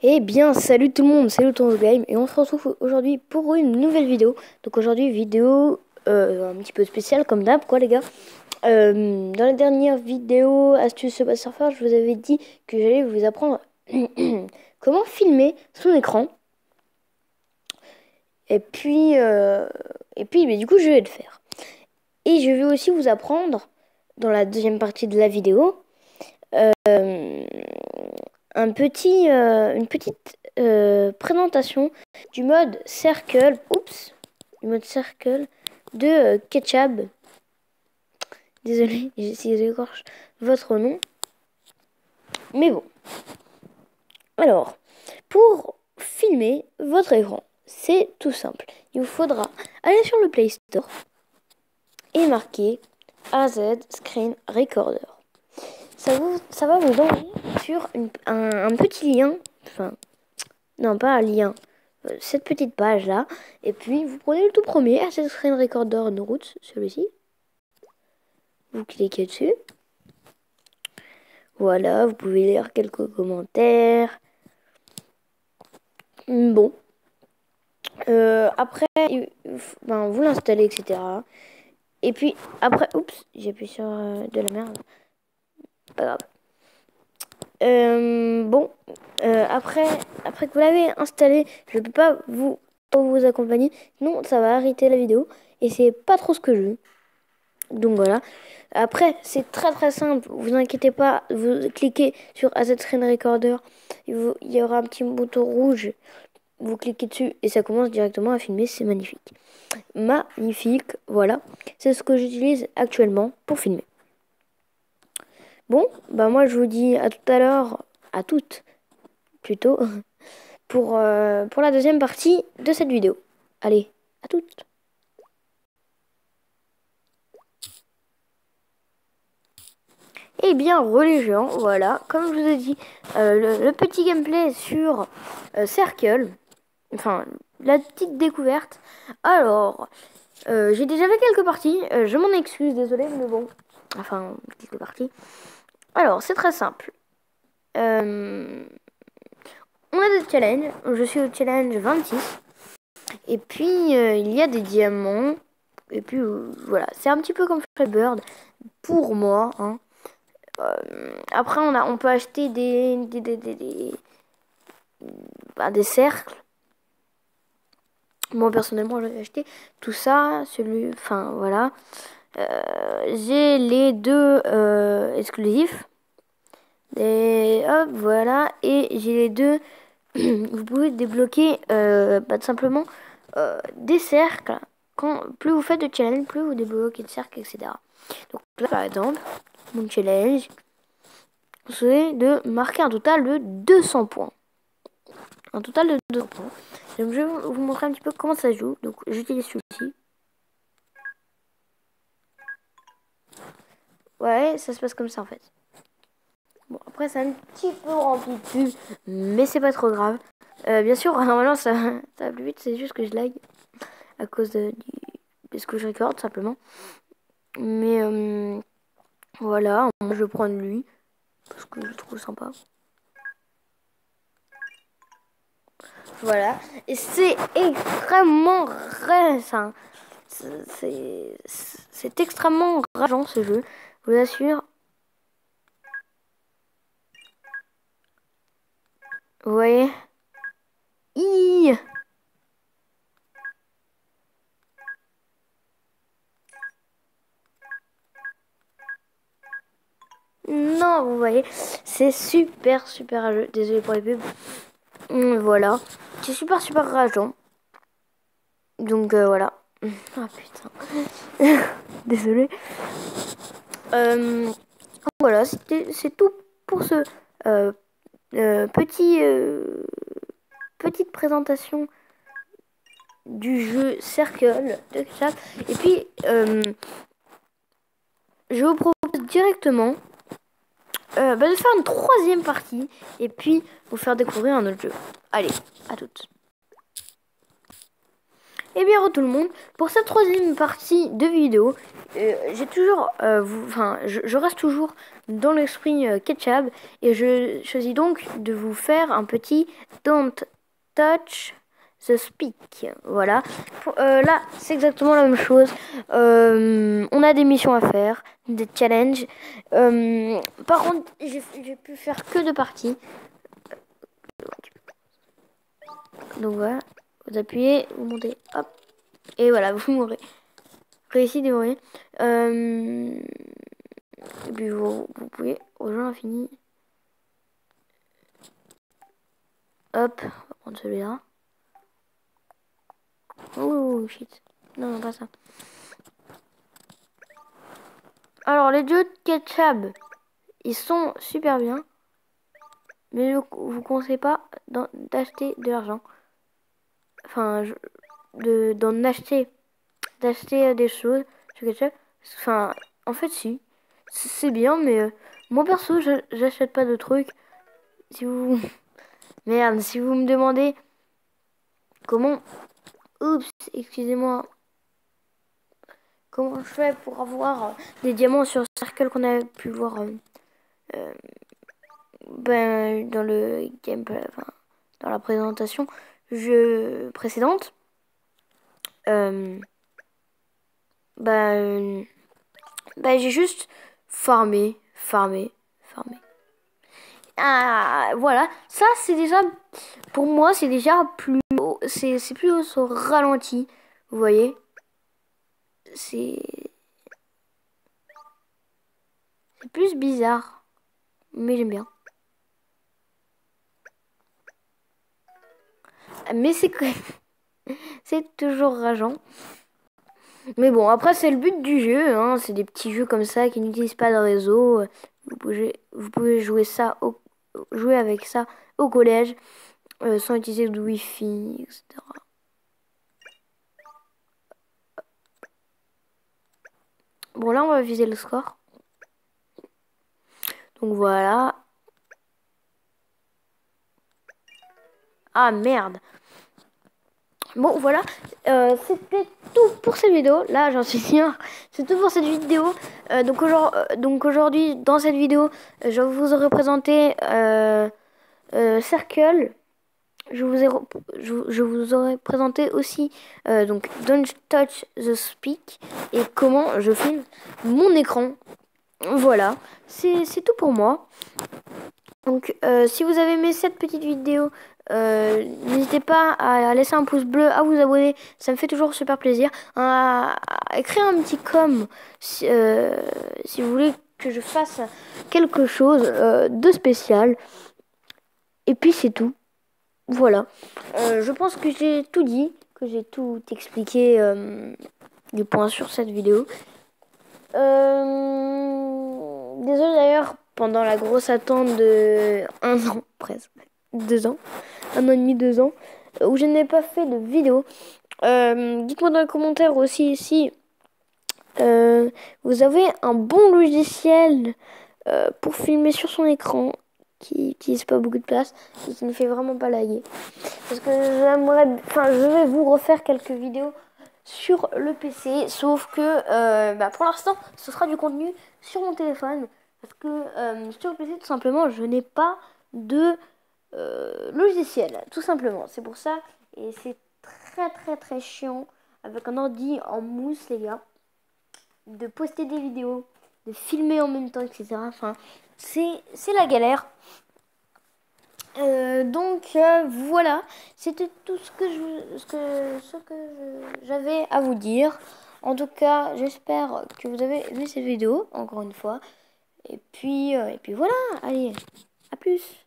Eh bien, salut tout le monde, c'est le Tonzo Game et on se retrouve aujourd'hui pour une nouvelle vidéo. Donc aujourd'hui, vidéo un petit peu spéciale comme d'hab quoi les gars. Dans la dernière vidéo Astuce Subway Surfer, je vous avais dit que j'allais vous apprendre comment filmer son écran. Et puis mais du coup, je vais le faire. Et je vais aussi vous apprendre, dans la deuxième partie de la vidéo, euh, une petite présentation du mode Circle, du mode Circle de Ketchup. Désolé si j'écorche votre nom. Mais bon. Alors, pour filmer votre écran, c'est tout simple. Il vous faudra aller sur le Play Store et marquer AZ Screen Recorder. Ça va vous envoyer sur un petit lien, enfin, non pas un lien, cette petite page là, et puis vous prenez le tout premier, AZ Screen Recorder Roots, celui-ci, vous cliquez dessus, voilà, vous pouvez lire quelques commentaires, bon, après, ben, vous l'installez, etc. Et puis après, oups, j'ai appuyé sur de la merde, pas grave. Bon, après que vous l'avez installé, je ne peux pas vous accompagner. Sinon, ça va arrêter la vidéo. Et c'est pas trop ce que je veux. Donc voilà. Après, c'est très simple. Vous inquiétez pas. Vous cliquez sur Asset Screen Recorder. Il y aura un petit bouton rouge. Vous cliquez dessus et ça commence directement à filmer. C'est magnifique. Magnifique. Voilà. C'est ce que j'utilise actuellement pour filmer. Bon, bah moi je vous dis à tout à l'heure, à toutes plutôt, pour la deuxième partie de cette vidéo. Allez, à toutes. Eh bien, relais géants, voilà, comme je vous ai dit, le petit gameplay sur Circle, enfin, la petite découverte. Alors, j'ai déjà fait quelques parties, je m'en excuse, désolé, mais bon, enfin, quelques parties. Alors, c'est très simple. On a des challenges. Je suis au challenge 26. Et puis, il y a des diamants. Et puis, voilà. C'est un petit peu comme Freebird pour moi. Hein. Après, on peut acheter des cercles. Moi, personnellement, j'ai acheté tout ça. Enfin, voilà. J'ai les deux exclusifs. Et hop, voilà. Et j'ai les deux. Vous pouvez débloquer tout simplement des cercles. Plus vous faites de challenge, plus vous débloquez de cercles, etc. Donc là, par exemple, mon challenge, c'est de marquer un total de 200 points. Un total de 200 points. Donc je vais vous montrer un petit peu comment ça joue. Donc j'utilise celui-ci. Ouais, ça se passe comme ça en fait. Bon, après c'est un petit peu rempli de pub, mais c'est pas trop grave. Bien sûr, normalement ça va plus vite, c'est juste que je lag à cause de ce que je recorde simplement. Mais voilà, moi je vais prendre lui parce que je le trouve sympa. Voilà, et c'est extrêmement récent. C'est extrêmement rageant ce jeu, je vous assure. Vous voyez? Hi. Non, vous voyez, c'est super rageant. Désolé pour les pubs. Voilà, c'est super rageant. Donc voilà. Ah putain. Désolé. Voilà, c'est tout pour ce petite présentation du jeu Circle de chat. Et puis, je vous propose directement de faire une troisième partie et puis vous faire découvrir un autre jeu. Allez, à toutes. Et bien, tout le monde, pour cette troisième partie de vidéo, j'ai toujours, je reste toujours dans l'esprit ketchup et je choisis donc de vous faire un petit Don't Touch the Speak. Voilà. Là, c'est exactement la même chose. On a des missions à faire, des challenges. Par contre, j'ai pu faire que 2 parties. Donc voilà, vous appuyez, vous montez, hop, et voilà, vous mourrez. Réussi de mourir. Et puis vous pouvez rejoindre l'infini. Hop, on va prendre celui-là. Oh shit. Non, non, pas ça. Alors les jeux de ketchup, ils sont super bien. Mais je vous conseille pas d'acheter de l'argent. Enfin, d'en acheter. D'acheter des choses sur ketchup. Enfin, en fait, si. C'est bien, mais moi perso, j'achète pas de trucs. Si vous... Merde, si vous me demandez comment... Oups, excusez-moi. Comment je fais pour avoir des diamants sur Circle qu'on a pu voir dans le gameplay, enfin, dans la présentation précédente. J'ai juste farmé. Ah, voilà, ça c'est déjà, pour moi c'est déjà plus, c'est plus au ralenti, vous voyez, c'est plus bizarre, mais j'aime bien. Mais c'est toujours rageant. Mais bon, après c'est le but du jeu, hein. C'est des petits jeux comme ça qui n'utilisent pas de réseau. Vous pouvez jouer avec ça au collège sans utiliser de wifi, etc. Bon là on va viser le score. Donc voilà. Ah merde. Bon voilà, c'était tout pour cette vidéo. Là j'en suis sûr, c'est tout pour cette vidéo. Donc aujourd'hui dans cette vidéo, je vous aurai présenté Circle. Je vous aurais présenté aussi donc Don't Touch the Speak et comment je filme mon écran. Voilà, c'est tout pour moi. Donc si vous avez aimé cette petite vidéo, n'hésitez pas à laisser un pouce bleu, à vous abonner, ça me fait toujours super plaisir. À écrire un petit si vous voulez que je fasse quelque chose de spécial. Et puis c'est tout. Voilà. Je pense que j'ai tout dit, que j'ai tout expliqué du point sur cette vidéo. Désolée d'ailleurs, pendant la grosse attente de 1 an, presque, 2 ans, 1 an et demi, 2 ans, où je n'ai pas fait de vidéo. Dites-moi dans les commentaires aussi si vous avez un bon logiciel pour filmer sur son écran qui n'utilise pas beaucoup de place et qui ne fait vraiment pas laguer. Parce que je vais vous refaire quelques vidéos sur le PC, sauf que pour l'instant ce sera du contenu sur mon téléphone parce que sur le PC tout simplement je n'ai pas de logiciel, tout simplement. C'est pour ça, et c'est très chiant avec un ordi en mousse les gars, de poster des vidéos, de filmer en même temps, etc. Enfin, c'est la galère. Voilà, c'était tout ce que j'avais à vous dire. En tout cas, j'espère que vous avez aimé cette vidéo, encore une fois. Et puis voilà, allez, à plus.